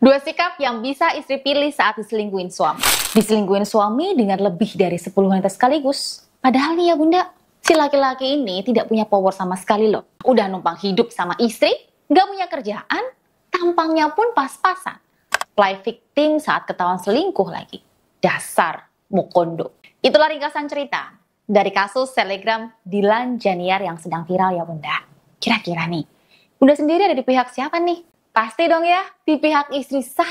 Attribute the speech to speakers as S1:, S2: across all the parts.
S1: Dua sikap yang bisa istri pilih saat diselingkuhin suami. Diselingkuhin suami dengan lebih dari 10 wanita sekaligus. Padahal nih ya bunda, si laki-laki ini tidak punya power sama sekali loh. Udah numpang hidup sama istri, gak punya kerjaan, tampangnya pun pas-pasan. Play victim saat ketahuan selingkuh lagi. Dasar mukondo. Itulah ringkasan cerita dari kasus selegram Dilan Janiar yang sedang viral ya bunda. Kira-kira nih, bunda sendiri ada di pihak siapa nih? Pasti dong ya, di pihak istri sah.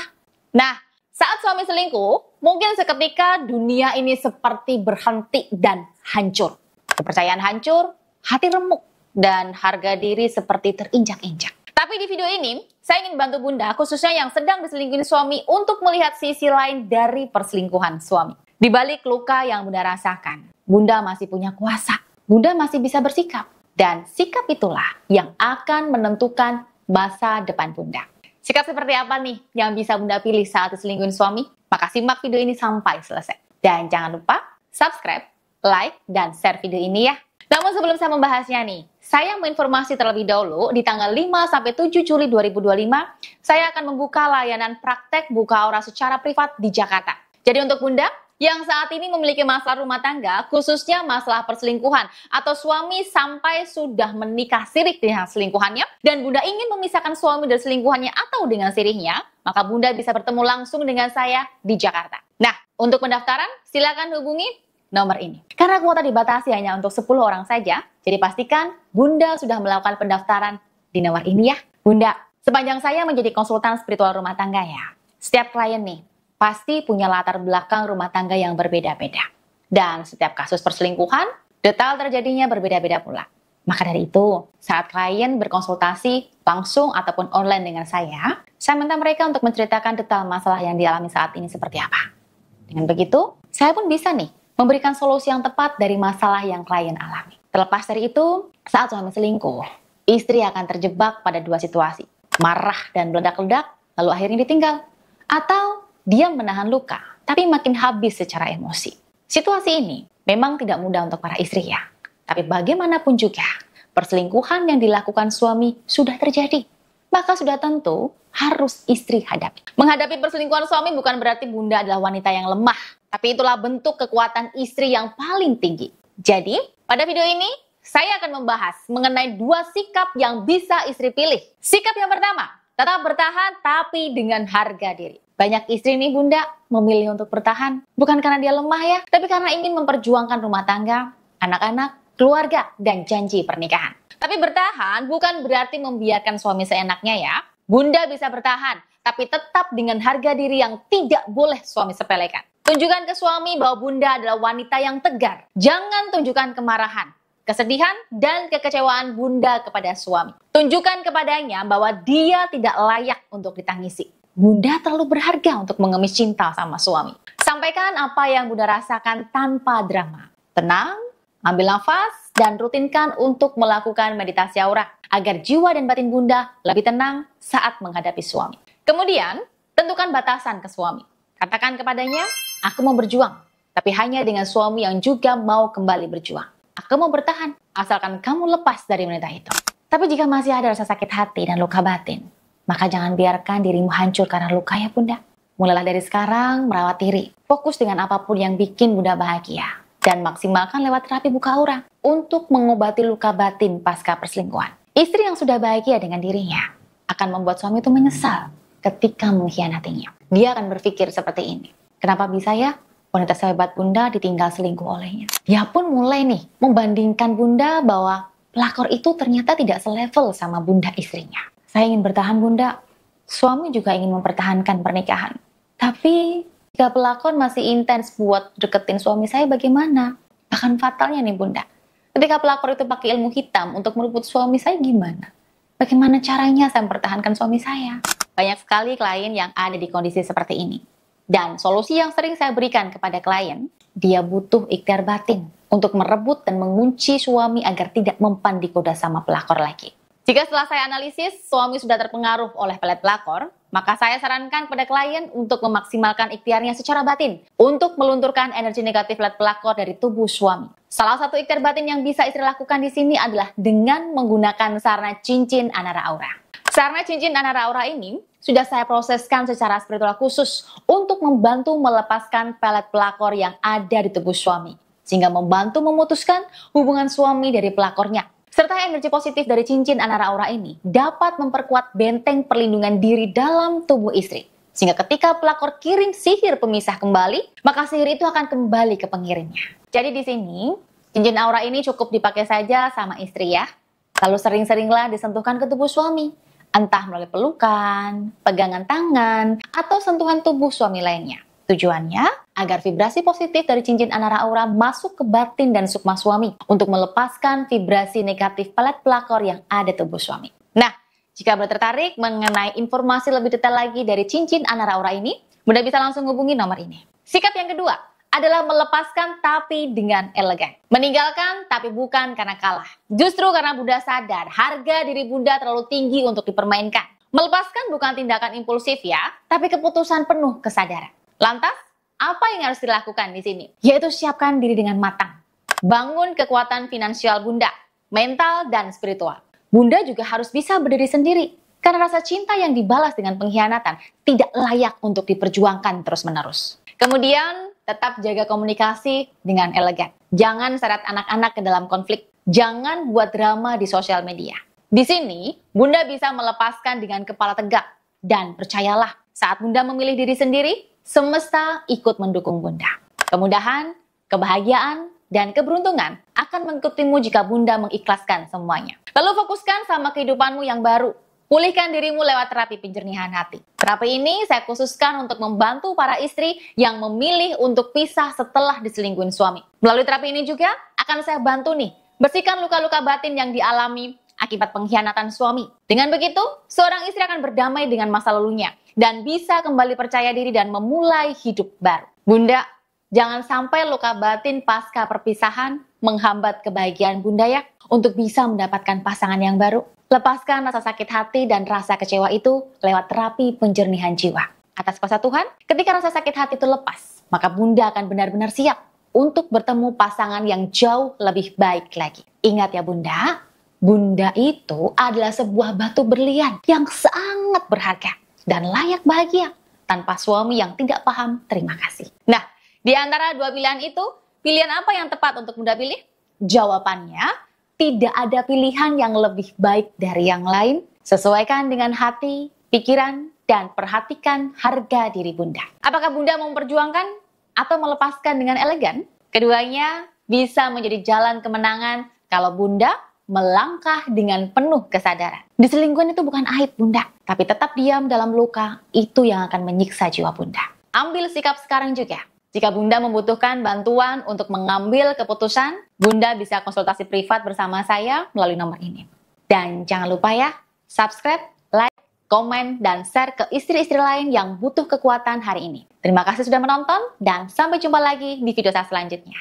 S1: Nah, saat suami selingkuh, mungkin seketika dunia ini seperti berhenti dan hancur. Kepercayaan hancur, hati remuk, dan harga diri seperti terinjak-injak. Tapi di video ini, saya ingin bantu bunda, khususnya yang sedang diselingkuhin suami, untuk melihat sisi lain dari perselingkuhan suami. Di balik luka yang bunda rasakan, bunda masih punya kuasa. Bunda masih bisa bersikap. Dan sikap itulah yang akan menentukan masa depan bunda. Sikap seperti apa nih yang bisa bunda pilih saat diselingkuhin suami? Maka simak video ini sampai selesai. Dan jangan lupa subscribe, like, dan share video ini ya. Namun sebelum saya membahasnya nih, saya mau informasi terlebih dahulu di tanggal 5-7 Juli 2025, saya akan membuka layanan praktek buka aura secara privat di Jakarta. Jadi untuk bunda yang saat ini memiliki masalah rumah tangga, khususnya masalah perselingkuhan, atau suami sampai sudah menikah sirik dengan selingkuhannya, dan bunda ingin memisahkan suami dari selingkuhannya atau dengan sirihnya, maka bunda bisa bertemu langsung dengan saya di Jakarta. Nah, untuk pendaftaran, silakan hubungi nomor ini. Karena kuota dibatasi hanya untuk 10 orang saja, jadi pastikan bunda sudah melakukan pendaftaran di nomor ini ya. Bunda, sepanjang saya menjadi konsultan spiritual rumah tangga ya, setiap klien nih, pasti punya latar belakang rumah tangga yang berbeda-beda. Dan setiap kasus perselingkuhan, detail terjadinya berbeda-beda pula. Maka dari itu, saat klien berkonsultasi langsung ataupun online dengan saya minta mereka untuk menceritakan detail masalah yang dialami saat ini seperti apa. Dengan begitu, saya pun bisa nih memberikan solusi yang tepat dari masalah yang klien alami. Terlepas dari itu, saat suami selingkuh, istri akan terjebak pada dua situasi. Marah dan meledak-ledak, lalu akhirnya ditinggal. Atau dia menahan luka, tapi makin habis secara emosi. Situasi ini memang tidak mudah untuk para istri ya. Tapi bagaimanapun juga, perselingkuhan yang dilakukan suami sudah terjadi. Maka sudah tentu harus istri hadapi. Menghadapi perselingkuhan suami bukan berarti bunda adalah wanita yang lemah. Tapi itulah bentuk kekuatan istri yang paling tinggi. Jadi, pada video ini, saya akan membahas mengenai dua sikap yang bisa istri pilih. Sikap yang pertama, tetap bertahan tapi dengan harga diri. Banyak istri nih bunda memilih untuk bertahan bukan karena dia lemah ya, tapi karena ingin memperjuangkan rumah tangga, anak-anak, keluarga, dan janji pernikahan. Tapi bertahan bukan berarti membiarkan suami seenaknya ya. Bunda bisa bertahan, tapi tetap dengan harga diri yang tidak boleh suami sepelekan. Tunjukkan ke suami bahwa bunda adalah wanita yang tegar. Jangan tunjukkan kemarahan, kesedihan, dan kekecewaan bunda kepada suami. Tunjukkan kepadanya bahwa dia tidak layak untuk ditangisi. Bunda terlalu berharga untuk mengemis cinta sama suami. Sampaikan apa yang bunda rasakan tanpa drama. Tenang, ambil nafas, dan rutinkan untuk melakukan meditasi aura agar jiwa dan batin bunda lebih tenang saat menghadapi suami. Kemudian, tentukan batasan ke suami. Katakan kepadanya, aku mau berjuang, tapi hanya dengan suami yang juga mau kembali berjuang. Aku mau bertahan, asalkan kamu lepas dari wanita itu. Tapi jika masih ada rasa sakit hati dan luka batin, maka jangan biarkan dirimu hancur karena luka ya bunda. Mulailah dari sekarang merawat diri. Fokus dengan apapun yang bikin bunda bahagia. Dan maksimalkan lewat terapi buka aura untuk mengobati luka batin pasca perselingkuhan. Istri yang sudah bahagia dengan dirinya akan membuat suami itu menyesal ketika mengkhianatinya. Dia akan berpikir seperti ini. Kenapa bisa ya wanita sehebat bunda ditinggal selingkuh olehnya? Dia pun mulai nih membandingkan bunda bahwa pelakor itu ternyata tidak selevel sama bunda istrinya. Saya ingin bertahan bunda, suami juga ingin mempertahankan pernikahan. Tapi jika pelakon masih intens buat deketin suami saya bagaimana? Akan fatalnya nih bunda. Ketika pelakor itu pakai ilmu hitam untuk merebut suami saya gimana? Bagaimana caranya saya mempertahankan suami saya? Banyak sekali klien yang ada di kondisi seperti ini. Dan solusi yang sering saya berikan kepada klien, dia butuh ikhtiar batin untuk merebut dan mengunci suami agar tidak mempan digoda sama pelakor lagi. Jika setelah saya analisis, suami sudah terpengaruh oleh pelet pelakor, maka saya sarankan kepada klien untuk memaksimalkan ikhtiarnya secara batin untuk melunturkan energi negatif pelet pelakor dari tubuh suami. Salah satu ikhtiar batin yang bisa istri lakukan di sini adalah dengan menggunakan sarana cincin Anara Aura. Karena cincin Anara Aura ini sudah saya proseskan secara spiritual khusus untuk membantu melepaskan pelet pelakor yang ada di tubuh suami, sehingga membantu memutuskan hubungan suami dari pelakornya. Serta energi positif dari cincin Anara Aura ini dapat memperkuat benteng perlindungan diri dalam tubuh istri. Sehingga ketika pelakor kirim sihir pemisah kembali, maka sihir itu akan kembali ke pengirimnya. Jadi di sini, cincin aura ini cukup dipakai saja sama istri ya. Lalu sering-seringlah disentuhkan ke tubuh suami. Entah melalui pelukan, pegangan tangan, atau sentuhan tubuh suami lainnya. Tujuannya agar vibrasi positif dari cincin Anara Aura masuk ke batin dan sukma suami untuk melepaskan vibrasi negatif pelet pelakor yang ada tubuh suami. Nah, jika Bunda tertarik mengenai informasi lebih detail lagi dari cincin Anara Aura ini, Bunda bisa langsung hubungi nomor ini. Sikap yang kedua adalah melepaskan tapi dengan elegan. Meninggalkan tapi bukan karena kalah. Justru karena Bunda sadar harga diri Bunda terlalu tinggi untuk dipermainkan. Melepaskan bukan tindakan impulsif ya, tapi keputusan penuh kesadaran. Lantas, apa yang harus dilakukan di sini? Yaitu siapkan diri dengan matang. Bangun kekuatan finansial Bunda, mental dan spiritual. Bunda juga harus bisa berdiri sendiri. Karena rasa cinta yang dibalas dengan pengkhianatan tidak layak untuk diperjuangkan terus-menerus. Kemudian, tetap jaga komunikasi dengan elegan. Jangan seret anak-anak ke dalam konflik. Jangan buat drama di sosial media. Di sini, Bunda bisa melepaskan dengan kepala tegak. Dan percayalah, saat Bunda memilih diri sendiri, semesta ikut mendukung Bunda. Kemudahan, kebahagiaan, dan keberuntungan akan mengikutimu jika Bunda mengikhlaskan semuanya. Lalu fokuskan sama kehidupanmu yang baru. Pulihkan dirimu lewat terapi penjernihan hati. Terapi ini saya khususkan untuk membantu para istri yang memilih untuk pisah setelah diselingkuhin suami. Melalui terapi ini juga akan saya bantu nih, bersihkan luka-luka batin yang dialami akibat pengkhianatan suami. Dengan begitu, seorang istri akan berdamai dengan masa lalunya dan bisa kembali percaya diri dan memulai hidup baru. Bunda, jangan sampai luka batin pasca perpisahan menghambat kebahagiaan Bunda ya, untuk bisa mendapatkan pasangan yang baru. Lepaskan rasa sakit hati dan rasa kecewa itu lewat terapi penjernihan jiwa. Atas kuasa Tuhan, ketika rasa sakit hati itu lepas, maka Bunda akan benar-benar siap untuk bertemu pasangan yang jauh lebih baik lagi. Ingat ya Bunda, Bunda itu adalah sebuah batu berlian yang sangat berharga dan layak bahagia tanpa suami yang tidak paham terima kasih. Nah, di antara dua pilihan itu, pilihan apa yang tepat untuk Bunda pilih? Jawabannya, tidak ada pilihan yang lebih baik dari yang lain. Sesuaikan dengan hati, pikiran, dan perhatikan harga diri Bunda. Apakah Bunda mau memperjuangkan atau melepaskan dengan elegan? Keduanya bisa menjadi jalan kemenangan kalau Bunda melangkah dengan penuh kesadaran. Diselingkuhin itu bukan aib Bunda, tapi tetap diam dalam luka, itu yang akan menyiksa jiwa Bunda. Ambil sikap sekarang juga. Jika Bunda membutuhkan bantuan untuk mengambil keputusan, Bunda bisa konsultasi privat bersama saya melalui nomor ini. Dan jangan lupa ya, subscribe, like, komen, dan share ke istri-istri lain yang butuh kekuatan hari ini. Terima kasih sudah menonton, dan sampai jumpa lagi di video saya selanjutnya.